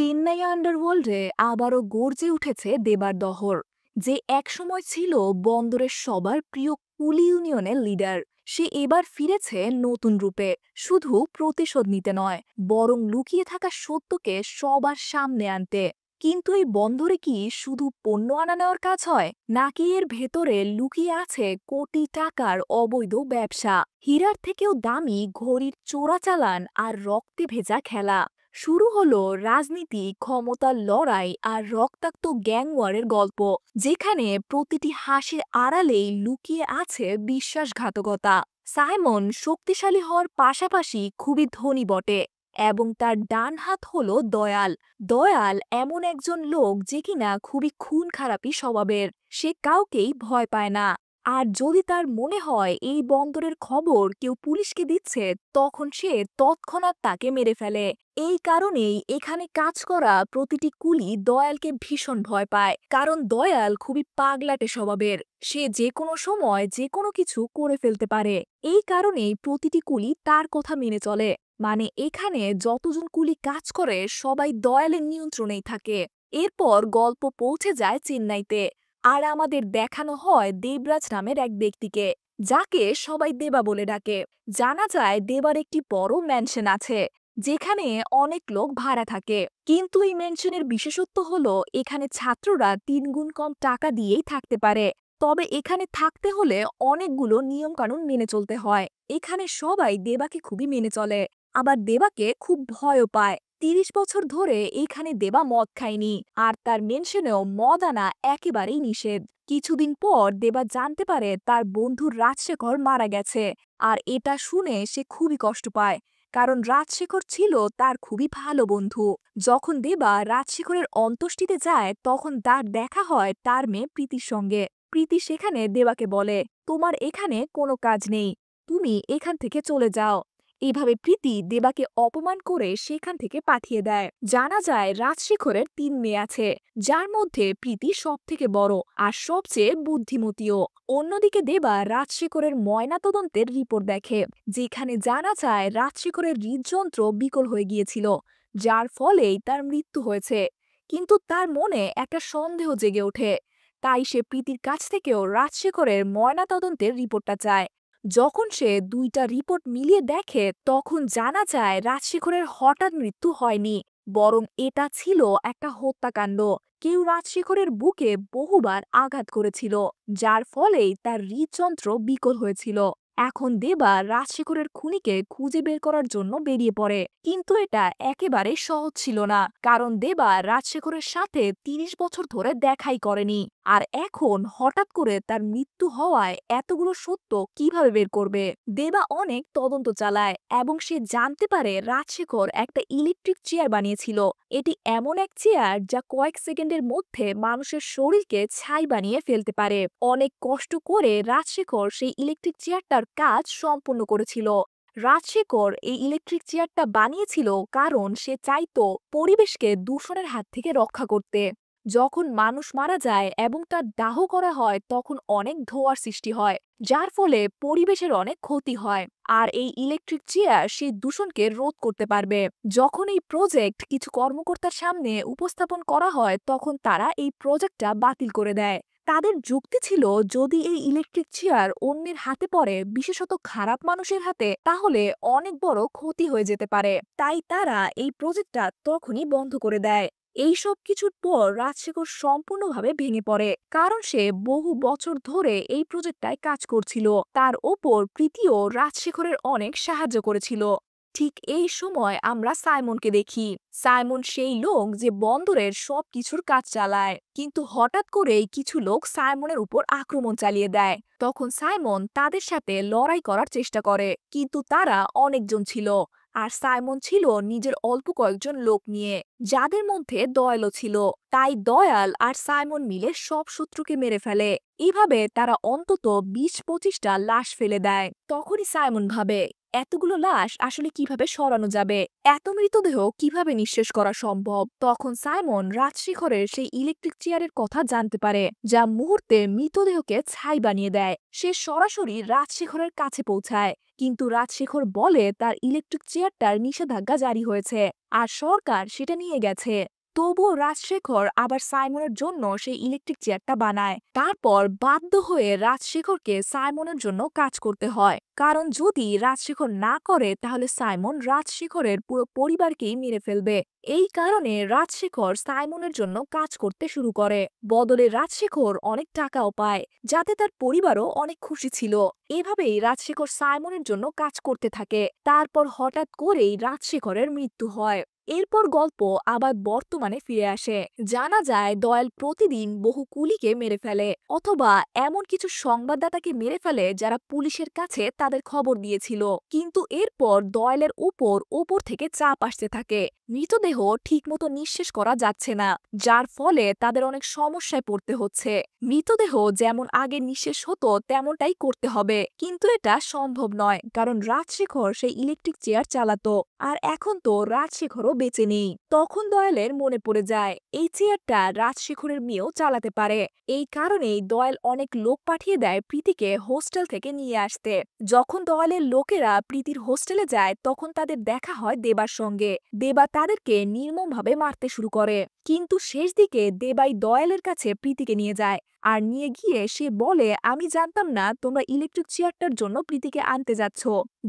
চেন্নাই আন্ডারওয়ার্ল্ডে আবারও গর্জে উঠেছে দেবার দহর, যে একসময় ছিল বন্দরের সবার প্রিয় কুলি ইউনিয়নের লিডার। সে এবার ফিরেছে নতুন রূপে, শুধু প্রতিশোধ নিতে নয়, বরং লুকিয়ে থাকা সত্যকে সবার সামনে আনতে। কিন্তু এই বন্দরে কি শুধু পণ্য আনা নেওয়ার কাজ হয়, নাকি এর ভেতরে লুকিয়ে আছে কোটি টাকার অবৈধ ব্যবসা, হীরার থেকেও দামি ঘড়ির চোরাচালান আর রক্তে ভেজা খেলা? শুরু হলো রাজনীতি, ক্ষমতার লড়াই আর রক্তাক্ত গ্যাংওয়ারের গল্প, যেখানে প্রতিটি হাসির আড়ালেই লুকিয়ে আছে বিশ্বাসঘাতকতা। সাইমন শক্তিশালী হওয়ার পাশাপাশি খুবই ধনী বটে, এবং তার ডান হাত হলো দয়াল। দয়াল এমন একজন লোক যে কিনা খুবই খুন খারাপি স্বভাবের। সে কাউকেই ভয় পায় না। আর যদি তার মনে হয় এই বন্দরের খবর কেউ পুলিশকে দিচ্ছে, তখন সে তৎক্ষণাৎ তাকে মেরে ফেলে। এই কারণেই এখানে কাজ করা প্রতিটি কুলি দয়ালকে ভীষণ ভয় পায়, কারণ দয়াল খুবই পাগলাটে স্বভাবের। সে যে কোনো সময় যে কোনো কিছু করে ফেলতে পারে। এই কারণেই প্রতিটি কুলি তার কথা মেনে চলে। মানে এখানে যতজন কুলি কাজ করে সবাই দয়ালের নিয়ন্ত্রণেই থাকে। এরপর গল্প পৌঁছে যায় চেন্নাইতে, আর আমাদের দেখানো হয় দেবরাজ নামের এক ব্যক্তিকে, যাকে সবাই দেবা বলে ডাকে। জানা যায় দেবার একটি বড় ম্যানশন আছে, যেখানে অনেক লোক ভাড়া থাকে। কিন্তু এই ম্যানশনের বিশেষত্ব হলো এখানে ছাত্ররা 3 গুণ কম টাকা দিয়েই থাকতে পারে। তবে এখানে থাকতে হলে অনেকগুলো নিয়ম কানুন মেনে চলতে হয়। এখানে সবাই দেবাকে খুবই মেনে চলে, আবার দেবাকে খুব ভয়ও পায়। 30 বছর ধরে এখানে দেবা মদ খায়নি, আর তার মেনশনেও মদ আনা একেবারেই নিষেধ। কিছুদিন পর দেবা জানতে পারে তার বন্ধু রাজশেখর মারা গেছে, আর এটা শুনে সে খুবই কষ্ট পায়, কারণ রাজশেখর ছিল তার খুবই ভালো বন্ধু। যখন দেবা রাজশেখরের অন্ত্যেষ্টিতে যায়, তখন তার দেখা হয় তার মেয়ে প্রীতির সঙ্গে। প্রীতি সেখানে দেবাকে বলে, তোমার এখানে কোনো কাজ নেই, তুমি এখান থেকে চলে যাও। এভাবে প্রীতি দেবাকে অপমান করে সেখান থেকে পাঠিয়ে দেয়। জানা যায় রাজশেখরের 3 মেয়ে আছে, যার মধ্যে প্রীতি সব থেকে বড় আর সবচেয়ে বুদ্ধিমতীও। অন্যদিকে দেবা রাজশেখরের ময়নাতদন্তের রিপোর্ট দেখে, যেখানে জানা যায় রাজশেখরের হৃদযন্ত্র বিকল হয়ে গিয়েছিল, যার ফলেই তার মৃত্যু হয়েছে। কিন্তু তার মনে একটা সন্দেহ জেগে ওঠে, তাই সে প্রীতির কাছ থেকেও রাজশেখরের ময়নাতদন্তের রিপোর্টটা চায়। যখন সে দুইটা রিপোর্ট মিলিয়ে দেখে, তখন জানা যায় রাজশেখরের হঠাৎ মৃত্যু হয়নি, বরং এটা ছিল একটা হত্যাকাণ্ড। কেউ রাজশেখরের বুকে বহুবার আঘাত করেছিল, যার ফলেই তার হৃদযন্ত্র বিকল হয়েছিল। এখন দেবা রাজশেখরের খুনিকে খুঁজে বের করার জন্য বেরিয়ে পড়ে, কিন্তু এটা একেবারে সহজ ছিল না, কারণ দেবা রাজশেখরের সাথে 30 বছর ধরে দেখাই করেনি। আর এখন হঠাৎ করে তার মৃত্যু হওয়ায় এতগুলো সত্য কিভাবে বের করবে? দেবা অনেক তদন্ত চালায়, এবং সে জানতে পারে রাজশেখর একটা ইলেকট্রিক চেয়ার বানিয়েছিল। এটি এমন এক চেয়ার যা কয়েক সেকেন্ডের মধ্যে মানুষের শরীরকে ছাই বানিয়ে ফেলতে পারে। অনেক কষ্ট করে রাজশেখর সেই ইলেকট্রিক চেয়ারটার কাজ সম্পূর্ণ করেছিল। রাজশেখর এই ইলেকট্রিক চেয়ারটা বানিয়েছিল কারণ সে চাইতো পরিবেশকে দূষণের হাত থেকে রক্ষা করতে। যখন মানুষ মারা যায় এবং তার দাহ করা হয়, তখন অনেক ধোঁয়ার সৃষ্টি হয়, যার ফলে পরিবেশের অনেক ক্ষতি হয়। আর এই ইলেকট্রিক চেয়ার সেই দূষণকে রোধ করতে পারবে। যখন এই প্রজেক্ট কিছু কর্মকর্তার সামনে উপস্থাপন করা হয়, তখন তারা এই প্রজেক্টটা বাতিল করে দেয়। তাদের যুক্তি ছিল, যদি এই ইলেকট্রিক চেয়ার অন্যের হাতে পড়ে, বিশেষত খারাপ মানুষের হাতে, তাহলে অনেক বড় ক্ষতি হয়ে যেতে পারে। তাই তারা এই প্রজেক্টটা তখনই বন্ধ করে দেয়। এই সব কিছুর পর রাজশেখর সম্পূর্ণভাবে ভেঙে পড়ে, কারণ সে বহু বছর ধরে এই প্রজেক্টটায় কাজ করছিল। তার ওপর প্রীতিও রাজশেখরের অনেক সাহায্য করেছিল। ঠিক এই সময় আমরা সাইমনকে দেখি। সাইমন সেই লোক যে বন্দরের সব কিছুর কাজ চালায়, কিন্তু হঠাৎ করেই কিছু লোক সাইমনের উপর আক্রমণ চালিয়ে দেয়। তখন সাইমন তাদের সাথে লড়াই করার চেষ্টা করে, কিন্তু তারা অনেকজন ছিল, আর সাইমন ছিল নিজের অল্প কয়েকজন লোক নিয়ে, যাদের মধ্যে দয়ালও ছিল। তাই দয়াল আর সাইমন মিলে সব শত্রুকে মেরে ফেলে। এভাবে তারা অন্তত 20-25টা লাশ ফেলে দেয়। তখনই সাইমন ভাবে, এতগুলো লাশ আসলে কিভাবে সরানো যাবে, এত মৃতদেহ কিভাবে নিঃশেষ করা সম্ভব? তখন সাইমন রাজশেখরের সেই ইলেকট্রিক চেয়ারের কথা জানতে পারে, যা মুহূর্তে মৃতদেহকে ছাই বানিয়ে দেয়। সে সরাসরি রাজশেখরের কাছে পৌঁছায়, কিন্তু রাজশেখর বলে তার ইলেকট্রিক চেয়ারটার নিষেধাজ্ঞা জারি হয়েছে আর সরকার সেটা নিয়ে গেছে। তবুও রাজশেখর আবার সাইমনের জন্য সেই ইলেকট্রিক চেয়ারটা বানায়। তারপর বাধ্য হয়ে রাজশেখরকে সাইমনের জন্য কাজ করতে হয়, কারণ যদি রাজশেখর না করে তাহলে সাইমন রাজশেখরের পুরো পরিবারকেই মেরে ফেলবে। এই কারণে রাজশেখর সাইমনের জন্য কাজ করতে শুরু করে। বদলে রাজশেখর অনেক টাকাও পায়, যাতে তার পরিবারও অনেক খুশি ছিল। এভাবেই রাজশেখর সাইমনের জন্য কাজ করতে থাকে। তারপর হঠাৎ করেই রাজশেখরের মৃত্যু হয়। এরপর গল্প আবার বর্তমানে ফিরে আসে। জানা যায় দয়াল প্রতিদিন বহু কুলিকে মেরে ফেলে, অথবা এমন কিছু সংবাদদাতাকে মেরে ফেলে যারা পুলিশের কাছে তাদের খবর দিয়েছিল। কিন্তু এরপর দয়ালের উপর থেকে চাপ আসতে থাকে। মৃতদেহ ঠিকমতো নিঃশেষ করা যাচ্ছে না, যার ফলে তাদের অনেক সমস্যায় পড়তে হচ্ছে। মৃতদেহ যেমন আগে নিঃশেষ হতো তেমনটাই করতে হবে, কিন্তু এটা সম্ভব নয়, কারণ রাজশেখর সেই ইলেকট্রিক চেয়ার চালাতো। আর এখন তো রাজশেখরও বেঁচে নেই। তখন দয়ালের মনে পড়ে যায় এই চেয়ারটা রাজশেখরের মেয়েও চালাতে পারে। এই কারণেই দয়াল অনেক লোক পাঠিয়ে দেয় প্রীতিকে হোস্টেল থেকে নিয়ে আসতে। যখন দয়ালের লোকেরা প্রীতির হোস্টেলে যায় তখন তাদের দেখা হয় দেবার সঙ্গে। দেবা তাদেরকে নির্মমভাবে মারতে শুরু করে, কিন্তু শেষ দিকে দেবাই দয়ালের কাছে প্রীতিকে নিয়ে যায়। আর নিয়ে গিয়ে সে বলে, আমি জানতাম না তোমরা ইলেকট্রিক চেয়ারটার জন্য প্রীতিকে আনতে যাচ্ছ।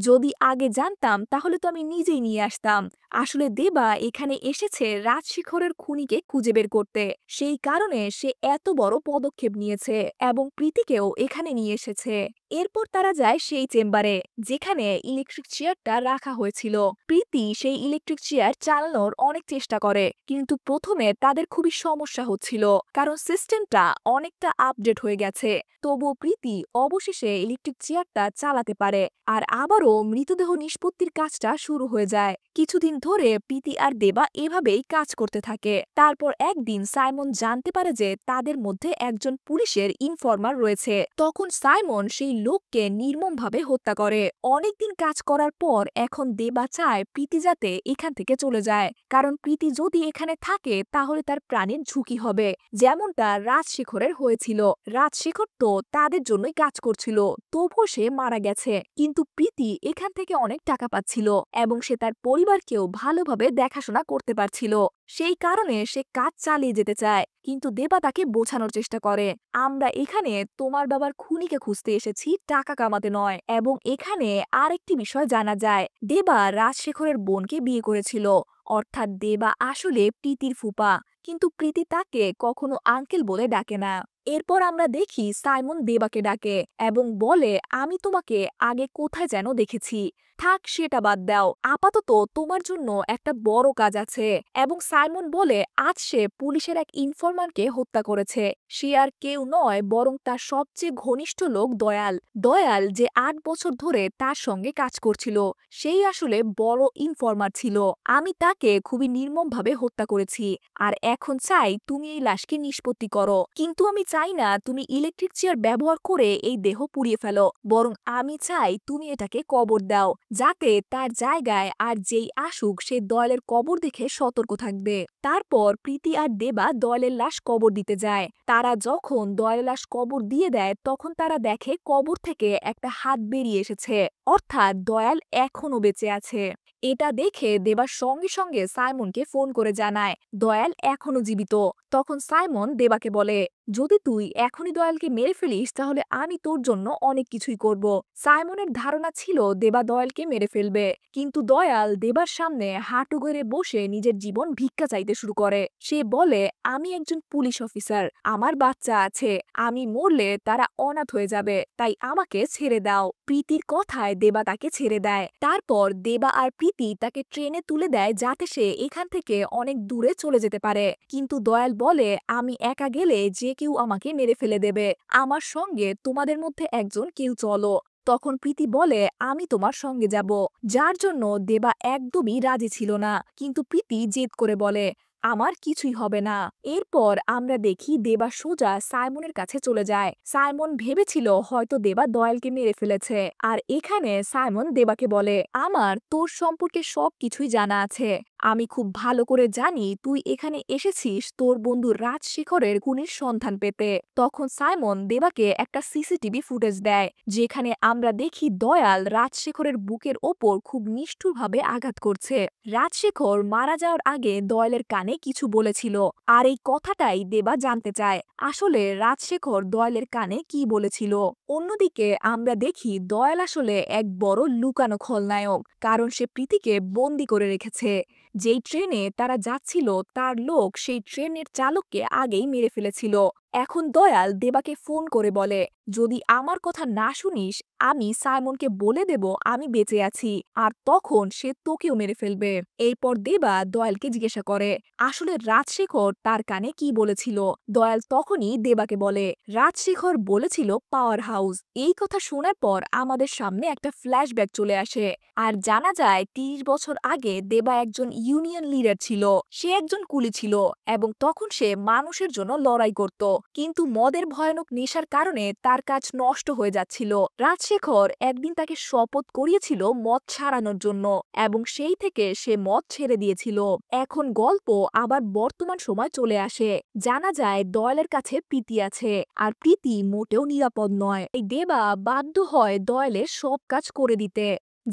যদি আগে জানতাম তাহলে তো আমি নিজেই নিয়ে আসতাম। আসলে দেবা এখানে এসেছে রাজশেখরের খুনিকে খুঁজে বের করতে। সেই কারণে সে এত বড় পদক্ষেপ নিয়েছে এবং প্রীতিকেও এখানে নিয়ে এসেছে। এরপর তারা যায় সেই চেম্বারে যেখানে ইলেকট্রিক চেয়ারটা রাখা হয়েছিল। প্রীতি সেই ইলেকট্রিক চেয়ার চালানোর অনেক চেষ্টা করে, কিন্তু প্রথমে তাদের খুবই সমস্যা হচ্ছিল, কারণ সিস্টেমটা অনেকটা আপডেট হয়ে গেছে। তবুও প্রীতি অবশেষে ইলেকট্রিক চেয়ারটা চালাতে পারে, আর আবারও মৃতদেহ নিষ্পত্তির কাজটা শুরু হয়ে যায়। কিছুদিন ধরে প্রীতি আর দেবা এভাবেই কাজ করতে থাকে। তারপর একদিন সাইমন জানতে পারে যে তাদের মধ্যে একজন পুলিশের ইনফরমার রয়েছে। তখন সাইমন সেই লোককে নির্মমভাবে হত্যা করে। অনেকদিন কাজ করার পর এখন দেবা চায় প্রীতি যাতে এখান থেকে চলে যায়, কারণ প্রীতি যদি এখানে থাকে তাহলে তার প্রাণের ঝুঁকি হবে, যেমনটা রাজশেখরের হয়েছিল। রাজশেখর তো তাদের জন্যই কাজ করছিল, তবুও সে মারা গেছে। কিন্তু প্রীতি এখান থেকে অনেক টাকা পাচ্ছিল এবং সে তার পরিবারকেও ভালোভাবে দেখাশোনা করতে পারছিল। সেই কারণে সে কাজ চালিয়ে যেতে চায়, কিন্তু দেবা তাকে বোঝানোর চেষ্টা করে, আমরা এখানে তোমার বাবার খুনিকে খুঁজতে এসেছি, টাকা কামাতে নয়। এবং এখানে আরেকটি বিষয় জানা যায়, দেবা রাজশেখরের বোনকে বিয়ে করেছিল, অর্থাৎ দেবা আসলে প্রীতির ফুপা, কিন্তু প্রীতি তাকে কখনো আঙ্কেল বলে ডাকে না। এরপর আমরা দেখি সাইমন দেবাকে ডাকে এবং বলে, আমি তোমাকে আগে কোথায় যেন দেখেছি। থাক সেটা বাদ দাও, আপাতত তোমার জন্য একটা বড় কাজ আছে। এবং সাইমন বলে আজ সে পুলিশের এক ইনফরমারকে হত্যা করেছে। সে আর কেউ নয় বরং তার সবচেয়ে ঘনিষ্ঠ লোক দয়াল। দয়াল যে ৮ বছর ধরে তার সঙ্গে কাজ করছিল, সেই আসলে বড় ইনফরমার ছিল। আমি তাকে খুবই নির্মমভাবে হত্যা করেছি, আর এখন চাই তুমি এই লাশকে নিষ্পত্তি করো। কিন্তু আমি চাই না তুমি ইলেকট্রিক চেয়ার ব্যবহার করে এই দেহ পুড়িয়ে ফেলো, বরং আমি চাই তুমি এটাকে কবর দাও, যাতে তার জায়গায় আর যেই আসুক সে দয়ালের কবর দেখে সতর্ক থাকবে। তারপর প্রীতি আর দেবা দয়ালের লাশ কবর দিতে যায়। তারা যখন দয়ালের লাশ কবর দিয়ে দেয় তখন তারা দেখে কবর থেকে একটা হাত বেরিয়ে এসেছে, অর্থাৎ দয়াল এখনো বেঁচে আছে। এটা দেখে দেবার সঙ্গে সঙ্গে সাইমনকে ফোন করে জানায় দয়াল এখনো জীবিত। তখন সাইমন দেবাকে বলে, যদি তুই এখনই দয়ালকে মেরে ফেলিস তাহলে আমি তোর জন্য অনেক কিছুই করব। সাইমনের ধারণা ছিল দেবা দয়ালকে মেরে ফেলবে, কিন্তু দয়াল দেবার সামনে হাঁটু গেড়ে বসে নিজের জীবন ভিক্ষা চাইতে শুরু করে। সে বলে, আমি একজন পুলিশ অফিসার, আমার বাচ্চা আছে, আমি মরলে তারা অনাথ হয়ে যাবে, তাই আমাকে ছেড়ে দাও। প্রীতির কথায় দেবা তাকে ছেড়ে দেয়। তারপর দেবা আর প্রীতি তাকে ট্রেনে তুলে দেয় যাতে সে এখান থেকে অনেক দূরে চলে যেতে পারে। কিন্তু দয়াল বলে, আমি একা গেলে যে কেউ আমাকে মেরে ফেলে দেবে, আমার সঙ্গে তোমাদের মধ্যে একজন কেউ চলো। তখন প্রীতি বলে, আমি তোমার সঙ্গে যাব, যার জন্য দেবা একদমই রাজি ছিল না। কিন্তু প্রীতি জেদ করে বলে, আমার কিছুই হবে না। এরপর আমরা দেখি দেবা সোজা সাইমনের কাছে চলে যায়। সাইমন ভেবেছিল হয়তো দেবা দয়ালকে মেরে ফেলেছে, আর এখানে সাইমন দেবাকে বলে, আমার তোর সম্পর্কে সবকিছুই জানা আছে, আমি খুব ভালো করে জানি তুই এখানে এসেছিস তোর বন্ধু রাজশেখরের খুনির সন্ধান পেতে। তখন সাইমন দেবাকে একটা সিসিটিভি ফুটেজ দেয়, যেখানে আমরা দেখি দয়াল রাজশেখরের বুকের ওপর খুব নিষ্ঠুরভাবে আঘাত করছে। রাজশেখর মারা যাওয়ার আগে দয়ালের কানে কিছু বলেছিল, আর এই কথাটাই দেবা জানতে চায় আসলে রাজশেখর দয়ালের কানে কি বলেছিল। অন্যদিকে আমরা দেখি দয়াল আসলে এক বড় লুকানো খলনায়ক, কারণ সে প্রীতিকে বন্দি করে রেখেছে। যেই ট্রেনে তারা যাচ্ছিল তার লোক সেই ট্রেনের চালককে আগেই মেরে ফেলেছিল। এখন দয়াল দেবাকে ফোন করে বলে, যদি আমার কথা না শুনিস আমি সাইমনকে বলে দেব আমি বেঁচে আছি, আর তখন সে তোকেও মেরে ফেলবে। এরপর দেবা দয়ালকে জিজ্ঞাসা করে আসলে রাজশেখর তার কানে কি বলেছিল। দয়াল তখনই দেবাকে বলে রাজশেখর বলেছিল পাওয়ার হাউস। এই কথা শোনার পর আমাদের সামনে একটা ফ্ল্যাশব্যাক চলে আসে, আর জানা যায় ৩০ বছর আগে দেবা একজন ইউনিয়ন লিডার ছিল। সে একজন কুলি ছিল এবং তখন সে মানুষের জন্য লড়াই করত, কিন্তু মদের ভয়ানক নেশার কারণে তার কাজ নষ্ট হয়ে যাচ্ছিল। রাজশেখর একদিন তাকে শপথ করিয়েছিল মদ ছাড়ানোর জন্য, এবং সেই থেকে সে মদ ছেড়ে দিয়েছিল। এখন গল্প আবার বর্তমান সময় চলে আসে। জানা যায় দয়ালের কাছে প্রীতি আছে, আর প্রীতি মোটেও নিরাপদ নয়। এই দেবা বাধ্য হয় দয়ালের সব কাজ করে দিতে।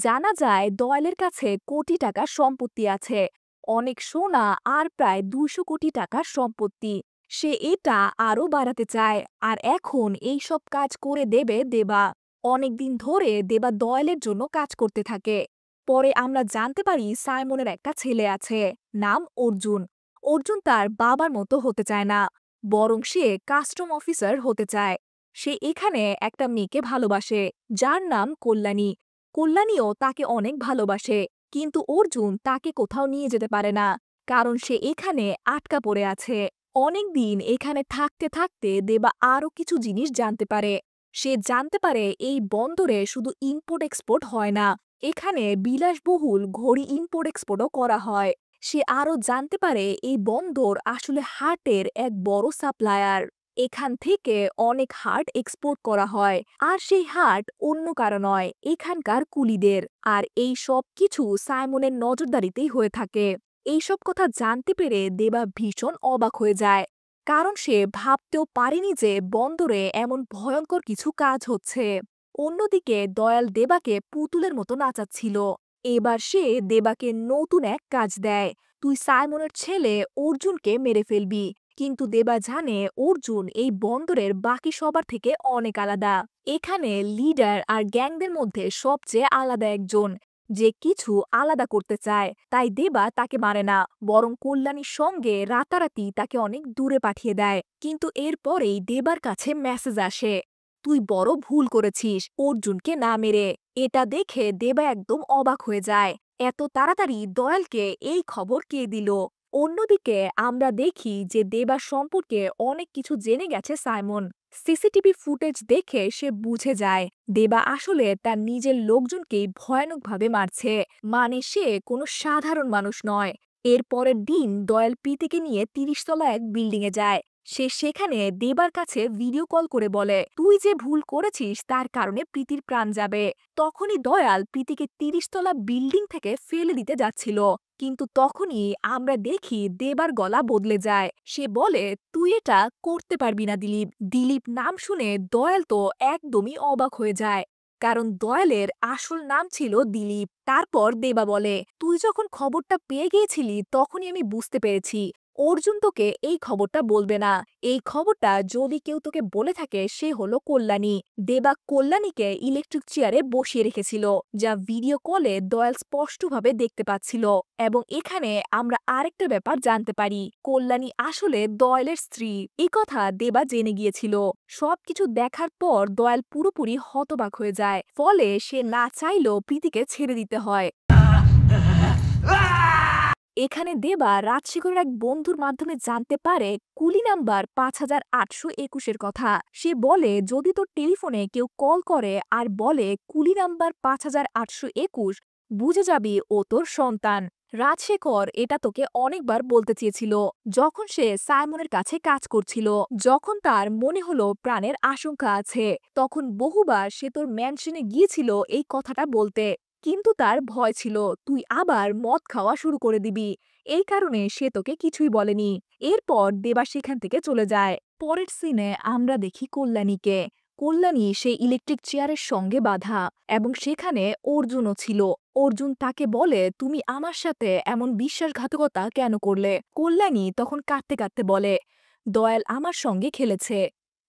জানা যায় দয়ালের কাছে কোটি টাকার সম্পত্তি আছে, অনেক সোনা আর প্রায় ২০০ কোটি টাকার সম্পত্তি। সে এটা আরো বাড়াতে চায়, আর এখন এই সব কাজ করে দেবে দেবা। অনেকদিন ধরে দেবা দয়ালের জন্য কাজ করতে থাকে। পরে আমরা জানতে পারি সাইমনের একটা ছেলে আছে, নাম অর্জুন। অর্জুন তার বাবার মতো হতে চায় না, বরং সে কাস্টম অফিসার হতে চায়। সে এখানে একটা মেয়েকে ভালোবাসে যার নাম কল্যাণী। কল্যাণীও তাকে অনেক ভালোবাসে, কিন্তু অর্জুন তাকে কোথাও নিয়ে যেতে পারে না, কারণ সে এখানে আটকা পড়ে আছে। অনেকদিন এখানে থাকতে থাকতে দেবা আরো কিছু জিনিস জানতে পারে। সে জানতে পারে এই বন্দরে শুধু ইম্পোর্ট এক্সপোর্ট হয় না, এখানে বিলাসবহুল ঘড়ি ইম্পোর্ট এক্সপোর্টও করা হয়। সে আরো জানতে পারে এই বন্দর আসলে হার্টের এক বড় সাপ্লায়ার। এখান থেকে অনেক হার্ট এক্সপোর্ট করা হয়, আর সেই হার্ট অন্য কারো নয়, এখানকার কুলিদের। আর এই সব কিছু সাইমনের নজরদারিতেই হয়ে থাকে। এইসব কথা জানতে পেরে দেবা ভীষণ অবাক হয়ে যায়, কারণ সে ভাবতেও পারেনি যে বন্দরে এমন ভয়ঙ্কর কিছু কাজ হচ্ছে। অন্যদিকে দয়াল দেবাকে পুতুলের মতো নাচাচ্ছিল। এবার সে দেবাকে নতুন এক কাজ দেয়, তুই সাইমনের ছেলে অর্জুনকে মেরে ফেলবি। কিন্তু দেবা জানে অর্জুন এই বন্দরের বাকি সবার থেকে অনেক আলাদা। এখানে লিডার আর গ্যাংদের মধ্যে সবচেয়ে আলাদা একজন, যে কিছু আলাদা করতে চায়। তাই দেবা তাকে মারে না, বরং কল্যাণীর সঙ্গে রাতারাতি তাকে অনেক দূরে পাঠিয়ে দেয়। কিন্তু এরপরেই দেবার কাছে মেসেজ আসে, তুই বড় ভুল করেছিস অর্জুনকে না মেরে। এটা দেখে দেবা একদম অবাক হয়ে যায়, এত তাড়াতাড়ি দয়ালকে এই খবর কে দিল। অন্যদিকে আমরা দেখি যে দেবা সম্পর্কে অনেক কিছু জেনে গেছে সাইমন। সিসিটিভি ফুটেজ দেখে সে বুঝে যায় দেবা আসলে তার নিজের লোকজনকেই ভয়ানকভাবে মারছে, মানে সে কোনো সাধারণ মানুষ নয়। এর পরের দিন দয়াল প্রীতিকে নিয়ে ৩০ তলা এক বিল্ডিং এ যায়। সে সেখানে দেবার কাছে ভিডিও কল করে বলে, তুই যে ভুল করেছিস তার কারণে প্রীতির প্রাণ যাবে। তখনই দয়াল প্রীতিকে ৩০ তলা বিল্ডিং থেকে ফেলে দিতে যাচ্ছিল, কিন্তু তখনই আমরা দেখি দেবার গলা বদলে যায়। সে বলে, তুই এটা করতে পারবি না দিলীপ। দিলীপ নাম শুনে দয়াল তো একদমই অবাক হয়ে যায়, কারণ দয়ালের আসল নাম ছিল দিলীপ। তারপর দেবা বলে, তুই যখন খবরটা পেয়ে গিয়েছিলি তখনই আমি বুঝতে পেরেছি অর্জুন তোকে এই খবরটা বলবে না। এই খবরটা যদি কেউ তোকে বলে থাকে সে হলো কল্যাণী। দেবা কল্যাণীকে ইলেকট্রিক চেয়ারে বসিয়ে রেখেছিল, যা ভিডিও কলে দয়াল স্পষ্টভাবে দেখতে পাচ্ছিল। এবং এখানে আমরা আরেকটা ব্যাপার জানতে পারি, কল্যাণী আসলে দয়ালের স্ত্রী। এই কথা দেবা জেনে গিয়েছিল। সবকিছু দেখার পর দয়াল পুরোপুরি হতবাক হয়ে যায়, ফলে সে না চাইলেও প্রীতিকে ছেড়ে দিতে হয়। এখানে দেবা রাজশেখরের এক বন্ধুর মাধ্যমে জানতে পারে কুলি নাম্বার ৫৮২১-এর কথা। সে বলে, যদি তোর টেলিফোনে কেউ কল করে আর বলে কুলি নাম্বার ৫৮২১, বুঝে যাবি ও তোর সন্তান। রাজশেখর এটা তোকে অনেকবার বলতে চেয়েছিল যখন সে সাইমনের কাছে কাজ করছিল। যখন তার মনে হলো প্রাণের আশঙ্কা আছে, তখন বহুবার সে তোর ম্যানশনে গিয়েছিল এই কথাটা বলতে। কিন্তু তার ভয় ছিল তুই আবার মদ খাওয়া শুরু করে দিবি। এই কারণে সে তোকে কিছুই বলেনি। এরপর দেবা সেখান থেকে চলে যায়। পরের সিনে আমরা দেখি কল্যাণীকে। কল্যাণী সেই ইলেকট্রিক চেয়ারের সঙ্গে বাঁধা এবং সেখানে অর্জুনও ছিল। অর্জুন তাকে বলে, তুমি আমার সাথে এমন বিশ্বাসঘাতকতা কেন করলে? কল্যাণী তখন কাঁদতে কাঁদতে বলে, দয়াল আমার সঙ্গে খেলেছে,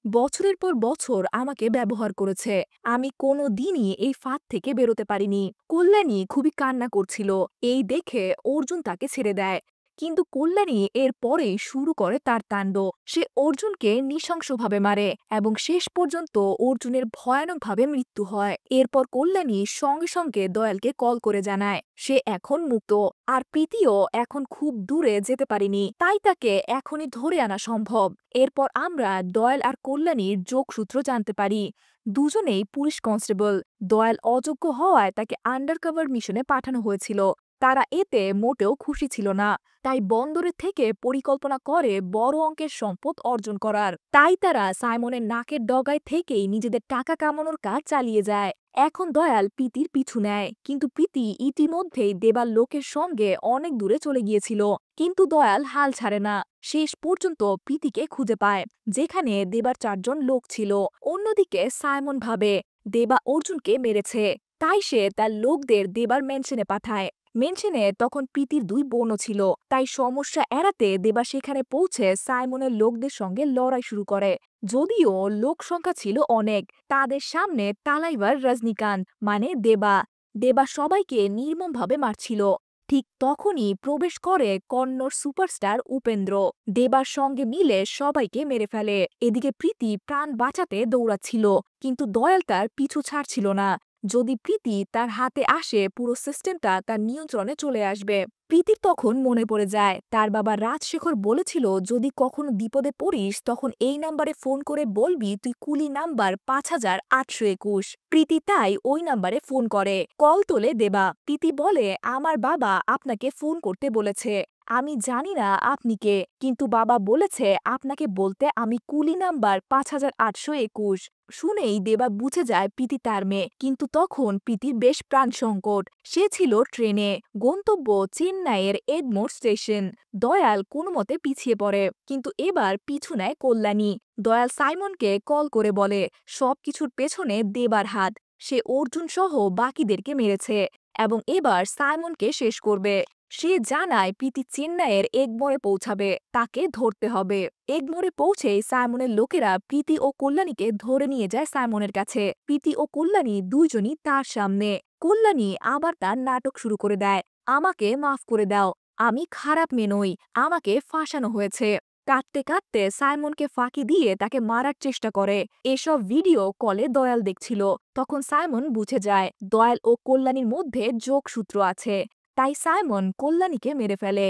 বছরের পর বছর আমাকে ব্যবহার করেছে। আমি কোনো দিনই এই ফাঁদ থেকে বেরোতে পারিনি। কল্যাণী খুবই কান্না করছিল। এই দেখে অর্জুন তাকে ছেড়ে দেয়। কিন্তু কল্যাণী এর পরেই শুরু করে তার তাণ্ডব। সে অর্জুনকে নৃশংসভাবে মারে এবং শেষ পর্যন্ত অর্জুনের ভয়ানকভাবে মৃত্যু হয়। এরপর কল্যাণী সঙ্গে সঙ্গে দয়ালকে কল করে জানায় সে এখন মুক্ত, আর প্রীতিও এখন খুব দূরে যেতে পারেনি, তাই তাকে এখনই ধরে আনা সম্ভব। এরপর আমরা দয়াল আর কল্যাণীর যোগসূত্র জানতে পারি। দুজনেই পুলিশ কনস্টেবল। দয়াল অযোগ্য হওয়ায় তাকে আন্ডারকভার মিশনে পাঠানো হয়েছিল। তারা এতে মোটেও খুশি ছিল না, তাই বন্দরের থেকে পরিকল্পনা করে বড় অঙ্কের সম্পদ অর্জন করার। তাই তারা সাইমনের নাকের ডগায় থেকেই নিজেদের টাকা কামানোর কাজ চালিয়ে যায়। এখন দয়াল প্রীতির পিছু নেয়, কিন্তু প্রীতি ইতিমধ্যেই দেবার লোকের সঙ্গে অনেক দূরে চলে গিয়েছিল। কিন্তু দয়াল হাল ছাড়ে না। শেষ পর্যন্ত প্রীতিকে খুঁজে পায়, যেখানে দেবার 4জন লোক ছিল। অন্যদিকে সাইমন ভাবে দেবা অর্জুনকে মেরেছে, তাই সে তার লোকদের দেবার মেনশনে পাঠায়। মেনশনে তখন প্রীতির 2 বোনও ছিল, তাই সমস্যা এড়াতে দেবা সেখানে পৌঁছে সাইমনের লোকদের সঙ্গে লড়াই শুরু করে। যদিও লোক সংখ্যা ছিল অনেক, তাদের সামনে তালাইবার রজনীকান্ত মানে দেবা। দেবা সবাইকে নির্মমভাবে মারছিল। ঠিক তখনই প্রবেশ করে কন্নড় সুপারস্টার উপেন্দ্র। দেবার সঙ্গে মিলে সবাইকে মেরে ফেলে। এদিকে প্রীতি প্রাণ বাঁচাতে দৌড়াচ্ছিল, কিন্তু দয়াল তার পিছু ছাড়ছিল না। যদি প্রীতি তার হাতে আসে, পুরো সিস্টেমটা তার নিয়ন্ত্রণে চলে আসবে। প্রীতির তখন মনে পড়ে যায় তার বাবা রাজশেখর বলেছিল, যদি কখনো বিপদে পড়িস তখন এই নাম্বারে ফোন করে বলবি তুই কুলি নাম্বার 5821। প্রীতি তাই ওই নাম্বারে ফোন করে। কল তোলে দেবা। প্রীতি বলে, আমার বাবা আপনাকে ফোন করতে বলেছে। আমি জানি না আপনি কে, কিন্তু বাবা বলেছে আপনাকে বলতে আমি কুলি নাম্বার 5821। শুনেই দেবা বুঝে যায় প্রীতি তার মেয়ে, কিন্তু তখন প্রীতির বেশ প্রাণ সংকট। সে ছিল ট্রেনে, গন্তব্য চেন্নাইয়ের এগমোর স্টেশন। দয়াল কোনো মতে পিছিয়ে পড়ে, কিন্তু এবার পিছু নেয় কল্যাণী। দয়াল সাইমনকে কল করে বলে সবকিছুর পেছনে দেবার হাত। সে অর্জুন সহ বাকিদেরকে মেরেছে এবং এবার সাইমনকে শেষ করবে। সে জানায় প্রীতি চেন্নাইয়ের এগমোরে পৌঁছাবে, তাকে ধরতে হবে। এগমোরে পৌঁছেই সাইমনের লোকেরা প্রীতি ও কল্যাণীকে ধরে নিয়ে যায় সাইমনের কাছে। প্রীতি ও কল্যাণী দুইজনই তার সামনে। কল্যাণী আবার তার নাটক শুরু করে দেয়, আমাকে মাফ করে দাও, আমি খারাপ মেয়ে নই, আমাকে ফাঁসানো হয়েছে। কাঁদতে কাঁদতে সাইমনকে ফাঁকি দিয়ে তাকে মারার চেষ্টা করে। এসব ভিডিও কলে দয়াল দেখছিল। তখন সাইমন বুঝে যায় দয়াল ও কল্যাণীর মধ্যে যোগসূত্র আছে, তাই সাইমন কল্যাণীকে মেরে ফেলে।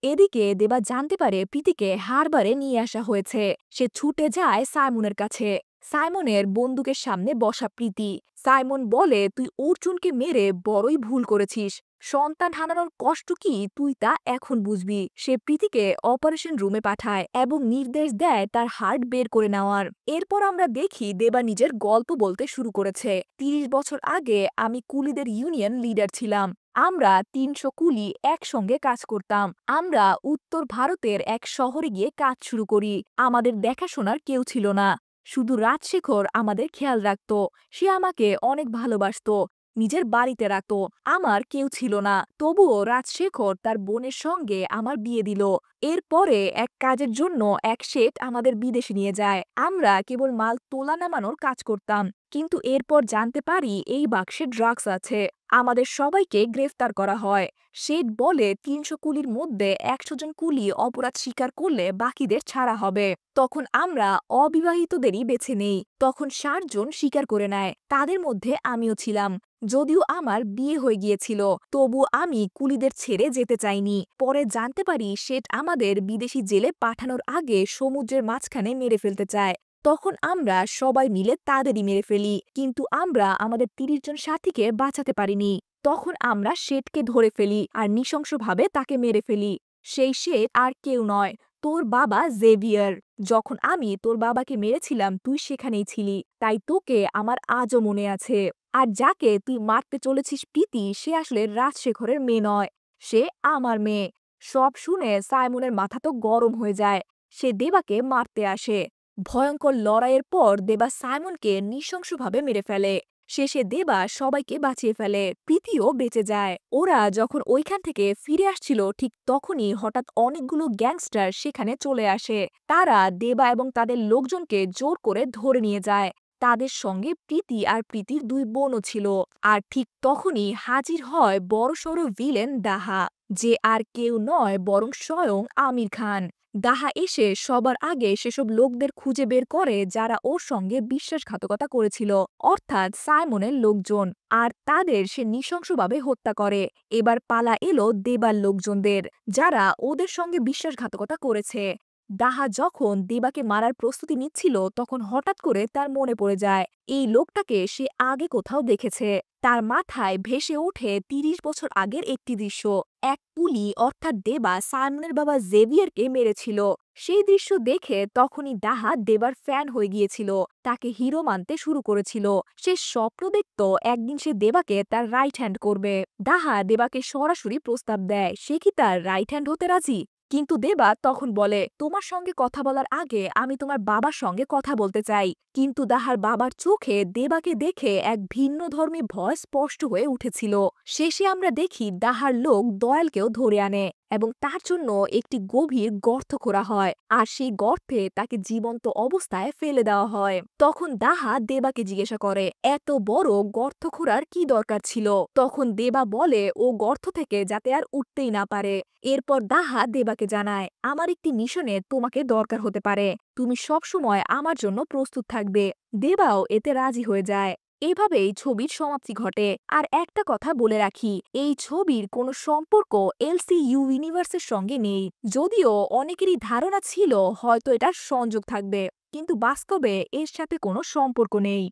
এদিকে দেবা জানতে পারে প্রীতিকে হারবারে নিয়ে আসা হয়েছে। সে ছুটে যায় সাইমনের কাছে। সাইমনের বন্দুকের সামনে বসা প্রীতি। সাইমন বলে, তুই অর্জুনকে মেরে বড়ই ভুল করেছিস। সন্তান হারানোর কষ্ট কি তুই তা এখন বুঝবি। সে প্রীতিকে অপারেশন রুমে পাঠায় এবং নির্দেশ দেয় তার হার্ট বের করে নেওয়ার। এরপর আমরা দেখি দেবা নিজের গল্প বলতে শুরু করেছে। 30 বছর আগে আমি কুলিদের ইউনিয়ন লিডার ছিলাম। আমরা 300 কুলি একসঙ্গে কাজ করতাম। আমরা উত্তর ভারতের এক শহরে গিয়ে কাজ শুরু করি। আমাদের দেখাশোনার কেউ ছিল না, শুধু রাজশেখর আমাদের খেয়াল রাখত। সে আমাকে অনেক ভালোবাসত, নিজের বাড়িতে রাখত। আমার কেউ ছিল না, তবুও রাজশেখর তার বোনের সঙ্গে আমার বিয়ে দিল। এরপরে এক কাজের জন্য এক শেঠ আমাদের বিদেশে নিয়ে যায়। আমরা কেবল মাল তোলা নামানোর কাজ করতাম, কিন্তু এরপর জানতে পারি এই বাক্সে ড্রাগস আছে। আমাদের সবাইকে গ্রেফতার করা হয়। শেঠ বলে 300 কুলির মধ্যে 100 জন কুলি অপরাধ স্বীকার করলে বাকিদের ছাড়া হবে। তখন আমরা অবিবাহিতদেরই বেছে নেই। তখন 60 জন স্বীকার করে নেয়, তাদের মধ্যে আমিও ছিলাম। যদিও আমার বিয়ে হয়ে গিয়েছিল, তবু আমি কুলিদের ছেড়ে যেতে চাইনি। পরে জানতে পারি শেঠ আমাদের বিদেশি জেলে পাঠানোর আগে সমুদ্রের মাঝখানে মেরে ফেলতে চায়। তখন আমরা সবাই মিলে তাদেরই মেরে ফেলি, কিন্তু আমরা আমাদের 30 জন সাথীকে বাঁচাতে পারিনি। তখন আমরা শেঠকে ধরে ফেলি আর নৃশংসভাবে তাকে মেরে ফেলি। সেই শেঠ আর কেউ নয়, তোর বাবা জেভিয়ার। যখন আমি তোর বাবাকে মেরেছিলাম তুই সেখানেই ছিলি, তাই তোকে আমার আজও মনে আছে। আর যাকে তুই মারতে চলেছিস প্রীতি, সে আসলে রাজশেখরের মেয়ে নয়, সে আমার মেয়ে। সব শুনে সাইমনের মাথা তো গরম হয়ে যায়। সে দেবাকে মারতে আসে। ভয়ঙ্কর লড়াইয়ের পর দেবা সাইমনকে নৃশংসভাবে মেরে ফেলে। শেষে দেবা সবাইকে বাঁচিয়ে ফেলে, প্রীতিও বেঁচে যায়। ওরা যখন ওইখান থেকে ফিরে আসছিল ঠিক তখনই হঠাৎ অনেকগুলো গ্যাংস্টার সেখানে চলে আসে। তারা দেবা এবং তাদের লোকজনকে জোর করে ধরে নিয়ে যায়। তাদের সঙ্গে প্রীতি আর প্রীতির দুই বোনও ছিল। আর ঠিক তখনই হাজির হয় বড়সড় ভিলেন দাহা, যে আর কেউ নয় বরং স্বয়ং আমির খান। দাহা এসে সবার আগে সেসব লোকদের খুঁজে বের করে যারা ওর সঙ্গে বিশ্বাসঘাতকতা করেছিল, অর্থাৎ সাইমনের লোকজন। আর তাদের সে নৃশংসভাবে হত্যা করে। এবার পালা এলো দেবার লোকজনদের, যারা ওদের সঙ্গে বিশ্বাসঘাতকতা করেছে। দাহা যখন দেবাকে মারার প্রস্তুতি নিচ্ছিল তখন হঠাৎ করে তার মনে পড়ে যায় এই লোকটাকে সে আগে কোথাও দেখেছে। তার মাথায় ভেসে ওঠে ৩০ বছর আগের একটি দৃশ্য। এক পুলি অর্থাৎ দেবা সাইমনের বাবা জেভিয়ারকে মেরেছিল। সেই দৃশ্য দেখে তখনই দাহা দেবার ফ্যান হয়ে গিয়েছিল, তাকে হিরো মানতে শুরু করেছিল। সে স্বপ্ন দেখত একদিন সে দেবাকে তার রাইট হ্যান্ড করবে। দাহা দেবাকে সরাসরি প্রস্তাব দেয় সে কি তার রাইট হ্যান্ড হতে রাজি। কিন্তু দেবা তখন বলে, তোমার সঙ্গে কথা বলার আগে আমি তোমার বাবার সঙ্গে কথা বলতে চাই। কিন্তু দাহার বাবার চোখে দেবাকে দেখে এক ভিন্ন ধর্মী ভয় স্পষ্ট হয়ে উঠেছিল। শেষে আমরা দেখি দাহার লোক দয়ালকেও ধরে আনে এবং তার জন্য একটি গভীর গর্ত খোঁড়া হয়, আর সেই গর্তে তাকে জীবন্ত অবস্থায় ফেলে দেওয়া হয়। তখন দাহা দেবাকে জিজ্ঞাসা করে, এত বড় গর্ত খোঁড়ার কি দরকার ছিল? তখন দেবা বলে ও গর্ত থেকে যাতে আর উঠতেই না পারে। এরপর দাহা দেবাকে জানায়, আমার একটি মিশনে তোমাকে দরকার হতে পারে, তুমি সবসময় আমার জন্য প্রস্তুত থাকবে। দেবাও এতে রাজি হয়ে যায়। এভাবেই ছবির সমাপ্তি ঘটে। আর একটা কথা বলে রাখি, এই ছবির কোনো সম্পর্ক এলসিইউ ইউনিভার্সের সঙ্গে নেই। যদিও অনেকেরই ধারণা ছিল হয়তো এটার সংযোগ থাকবে, কিন্তু বাস্তবে এর সাথে কোনো সম্পর্ক নেই।